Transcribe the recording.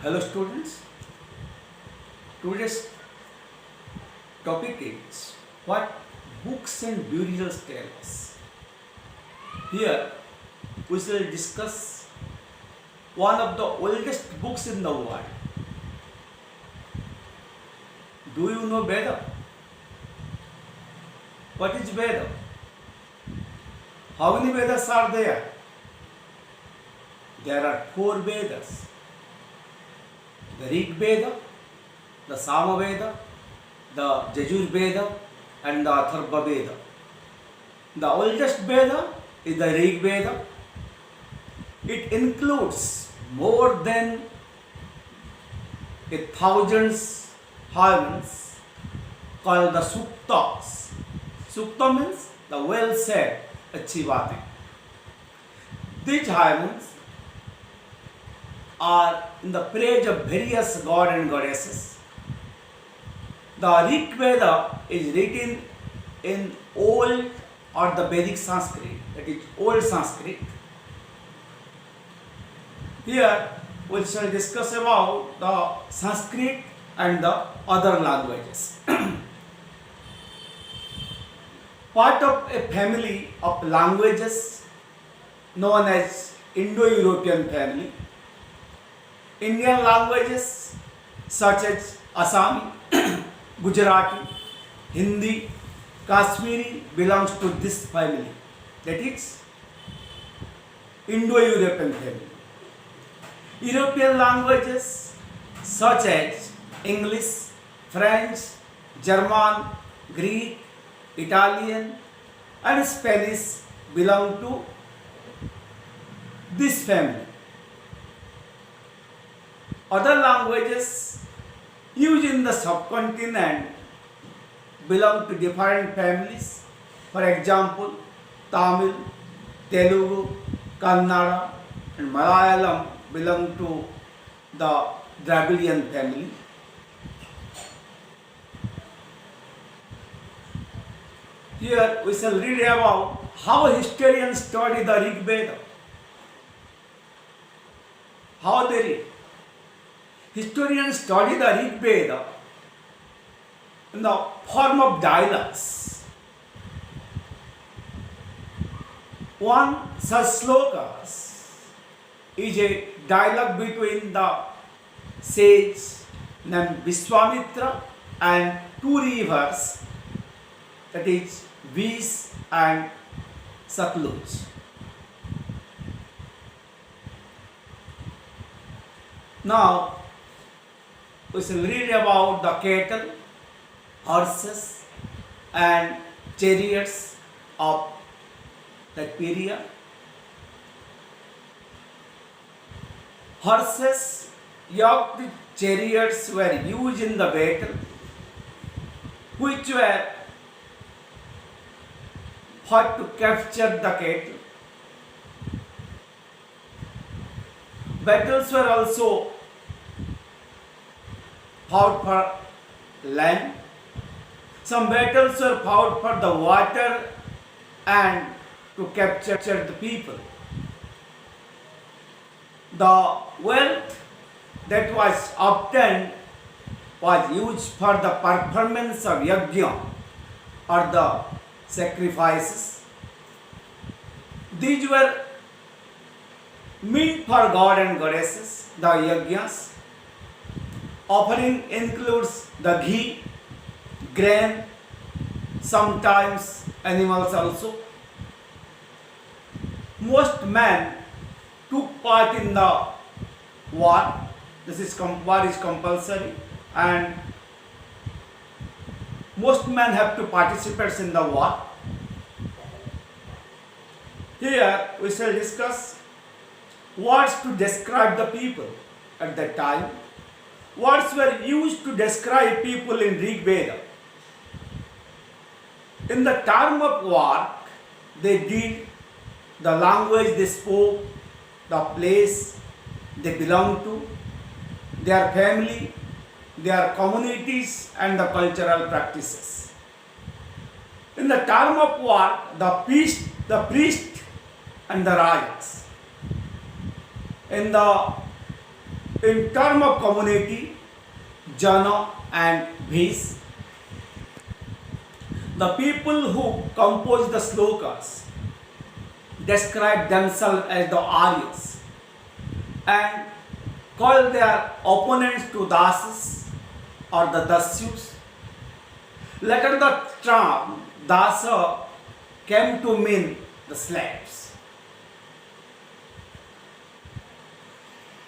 Hello students, today's topic is what books and burials tell us. Here we shall discuss one of the oldest books in the world. Do you know Veda? What is Veda? How many Vedas are there? There are four Vedas. The Rig Veda, the Sama Veda, the Yajur Veda and the Atharva Veda. The oldest Veda is the Rig Veda. It includes more than 1,000 hymns called the Suktas. Sukta means the well said Achivate. These hymns are in the praise of various gods and goddesses. The Rig Veda is written in old or the Vedic Sanskrit, that is old Sanskrit. Here we shall discuss about the Sanskrit and the other languages. Part of a family of languages known as Indo-European family. Indian languages such as Assami, Gujarati, Hindi, Kashmiri belongs to this family. That is Indo-European family. European languages such as English, French, German, Greek, Italian and Spanish belong to this family. Other languages used in the subcontinent belong to different families. For example, Tamil, Telugu, Kannada and Malayalam belong to the Dravidian family. Here we shall read about how historians study the Rig Veda. How they read. Historians study the Rig Veda in the form of dialogues. One such slokas is a dialogue between the sage named Vishwamitra and two rivers, that is Vish and Satluj. Now we shall read about the cattle, horses and chariots of that period. Horses yoked chariots were used in the battle, which were fought to capture the cattle. Battles were also fought for land. Some battles were fought for the water and to capture the people. The wealth that was obtained was used for the performance of yajna or the sacrifices. These were meant for God and goddesses, the yajnas. Offering includes the ghee, grain, sometimes animals also. Most men took part in the war. War is compulsory and most men have to participate in the war. Here we shall discuss words to describe the people at that time. Words were used to describe people in Rig Veda. In the term of work, they did, the language they spoke, the place they belonged to, their family, their communities and the cultural practices. In the term of work, the priest and the rajas. In the in term of community, Jana and Bhis, the people who compose the slokas describe themselves as the Aryas and call their opponents to Dasas or the Dasyus. Later the term Dasa came to mean the slaves.